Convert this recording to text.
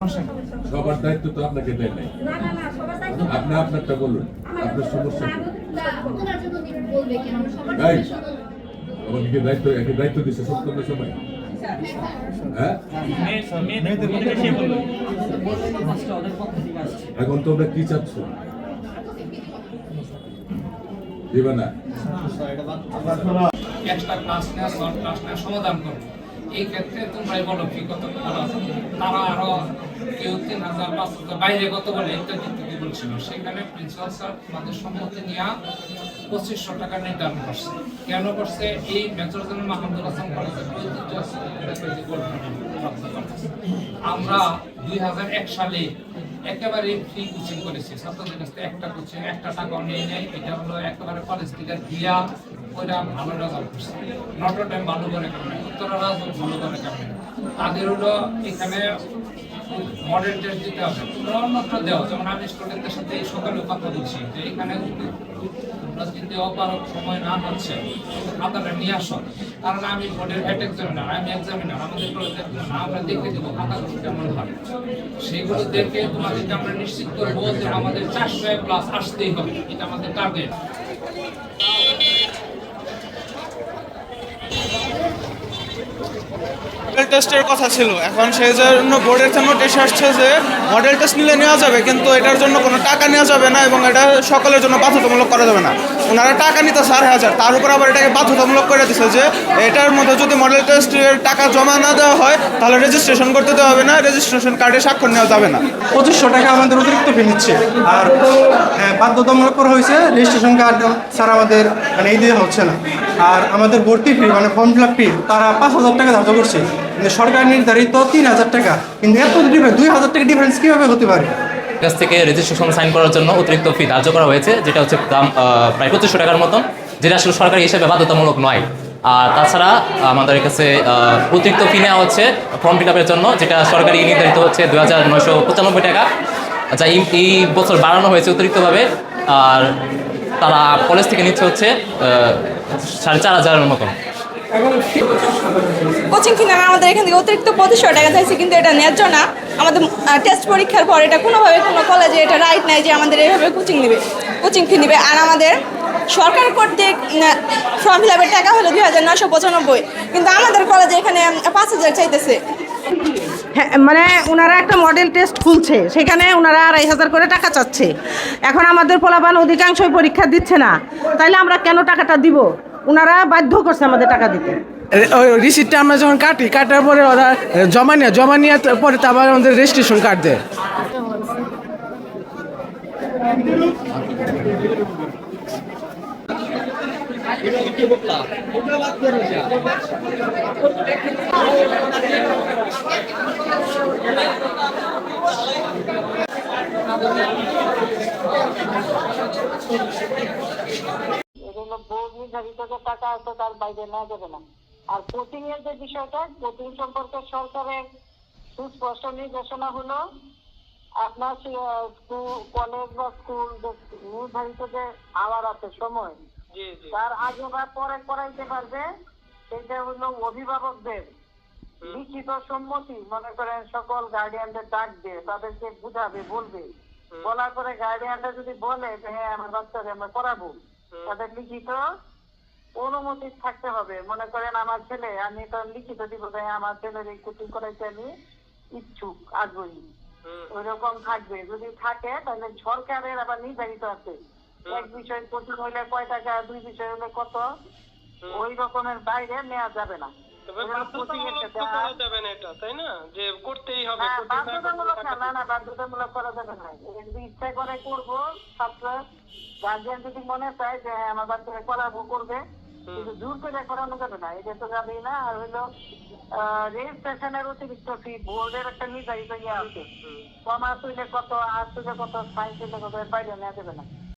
সবার দায়িত্ব তো আপনাকে দেয় নাই। আপনি আপনারটা বলুন, আপনার সমস্যা আমাকে কি দায়িত্ব একই দায়িত্ব দিচ্ছে সত্তর সময়? হ্যাঁ, এখন তোমরা কি চাচ্ছ? দিবে না সমাধান করবো। এই ক্ষেত্রে তোমরাই বলো কি কত তারা আরো কেউ ৩,০০০ ৫,০০০ বাইরে কত বলে ইত্যাদি বলছিল। সেখানে প্রিন্সিপাল স্যার আমাদের সম্মতি নিয়ে ২৫০০ টাকা নির্ধারণ করছে। কেন করছে? এই মেজর জেনারেল মাহমুদুল হাসান কলেজের আমরা ২০০১ সালে একেবারে ফ্রি কোচিং করেছি ছাত্রদের কাছ থেকে। একটা কোচিং একটা টাকাও নিয়ে নেয়। এটা হলো একেবারে কলেজ থেকে দিয়া ওইটা ভালো রেজাল্ট করছে। নটরডেম ভালো করে কারণে, উত্তরা রাজনীতি ভালো করে কারণে তাদের হলো এখানে মডেল টেস্ট দিতে হবে। তোমরা অন্যত্র দেওয়া, যেমন আমি স্টুডেন্টদের সাথে এই সকালে কথা বলছি যে এখানে যদি অপারক সময় না হচ্ছে খাতাটা নিয়ে আসো। কারণ আমি বোর্ডের হেড এক্সামিনার, আমি এক্সামিনার, আমাদের কলেজে আমরা দেখে দেবো খাতাগুলো কেমন হয়। সেইগুলো দেখে তোমাদেরকে আমরা নিশ্চিত করবো যে আমাদের 400+ আসতেই হবে। এটা আমাদের টার্গেট। মডেল টেস্টের কথা ছিল, এখন সেই জন্য বোর্ডের থেকে নোটিশ আসছে যে মডেল টেস্ট নিলে নেওয়া যাবে, কিন্তু এটার জন্য কোনো টাকা নেওয়া যাবে না এবং এটা সকলের জন্য বাধ্যতামূলক করা যাবে না। ওনারা টাকা নিতে 4,000, তার উপর আবার এটাকে বাধ্যতামূলক করে দিচ্ছে যে এটার মধ্যে যদি মডেল টেস্টের টাকা জমা না দেওয়া হয় তাহলে রেজিস্ট্রেশন করতে দেওয়া হবে না, রেজিস্ট্রেশন কার্ডে স্বাক্ষর নেওয়া যাবে না। ২৫০০ টাকা আমাদের অতিরিক্ত ফি নিচ্ছে। আর বাধ্যতামূলক করা হয়েছে রেজিস্ট্রেশন কার্ড স্যার আমাদের এই দিয়ে হচ্ছে না। আর আমাদের ভর্তি ফি ফর্ম ফিল আপ ফি তারা ৫,০০০ টাকা ধার্য করছে, কিন্তু সরকার নির্ধারিত ৩,০০০ টাকা। কিন্তু এত ডিফারেন্স, ২,০০০ টাকা ডিফারেন্স কীভাবে হতে পারে? কাছ থেকে রেজিস্ট্রেশন সাইন করার জন্য অতিরিক্ত ফি ধার্য করা হয়েছে, যেটা হচ্ছে দাম প্রায় ২৫০০ টাকার মতন, যেটা আসলে সরকারি হিসেবে বাধ্যতামূলক নয়। আর তাছাড়া আমাদের কাছে অতিরিক্ত ফি নেওয়া হচ্ছে ফর্ম ফিল আপের জন্য, যেটা সরকারি নির্ধারিত হচ্ছে ২,৯৯৫ টাকা, যা এই বছর বাড়ানো হয়েছে অতিরিক্তভাবে। আর তারা কলেজ থেকে নিচ্ছে হচ্ছে ৪,৫০০ মতন। কোচিং ফি নামে আমাদের এখান থেকে অতিরিক্ত ২৫০০ টাকা চাইছে, কিন্তু এটা ন্যায্য না। আমাদের টেস্ট পরীক্ষার পর এটা কোনোভাবে কোনো কলেজে এটা রাইট নাই যে আমাদের এইভাবে কোচিং ফি নেবে। আর আমাদের সরকার কর্তৃক ফর্ম ফিল আপের টাকা হলো ২,৯৯৫, কিন্তু আমাদের কলেজে এখানে ৫,০০০ চাইতেছে। হ্যাঁ, মানে ওনারা একটা মডেল টেস্ট খুলছে, সেখানে ওনারা ২,৫০০ করে টাকা চাচ্ছে। এখন আমাদের পোলাপান অধিকাংশই পরীক্ষা দিচ্ছে না, তাইলে আমরা কেন টাকাটা দিব? ওনারা বাধ্য করছে আমাদের টাকা দিতে। ওই রিসিপ্টটা আমরা যখন কাটার পরে ওরা জমা নিয়ে পরে তো আবার আমাদের রেজিস্ট্রেশন কার্ড দেয়। বোর্ড নির্ধারিত যে টাকা আছে তার বাইরে নেওয়া যাবে না। আর কোচিং এর যে বিষয়টা, কোচিং সম্পর্কে সরকারের সুস্পষ্ট নির্দেশনা হলো আপনার কলেজ বা স্কুল নির্ধারিত যে আওয়ার আছে সময়, তার আগে বা পরে করাইতে পারবে। সেটা হলো অভিভাবকদের লিখিত সম্মতি, মনে করেন সকল গার্ডিয়ানদের ডাক দিয়ে তাদেরকে বুঝাবে, বলবে। বলার পরে গার্ডিয়ানরা যদি বলে যে হ্যাঁ আমার বাচ্চাকে আমরা করাবো, তাদের লিখিত অনুমতি থাকতে হবে। মনে করেন আমার ছেলে, আমি তো লিখিত দিব যে আমার ছেলের এই কোচিং করাইতে আমি ইচ্ছুক, আগ্রহী, ওই রকম থাকবে। যদি থাকে তাহলে সরকারের আবার নির্ধারিত আছে, এক বিষয় কোচিং হইলে কয় টাকা, ২ বিষয় হলে কত, ওই রকমের বাইরে নেওয়া যাবে না। বাধ্যতামূলক করা যাবে না। যদি ইচ্ছা করে করবো, ছাত্র গার্জিয়ান যদি মনে চায় যে আমার বাচ্চাকে করাবো, করবে, কিন্তু জোর করে করানো যাবে না, এটা তো যাবেই না। আর হইলো রেজিস্ট্রেশনের অতিরিক্ত ফি বোর্ডের একটা নির্ধারিত ইয়ে আছে, কমার্স হইলে কত, আর্টস হইলে কত, সায়েন্স হইলে কত, বাইরে নেওয়া যাবে না।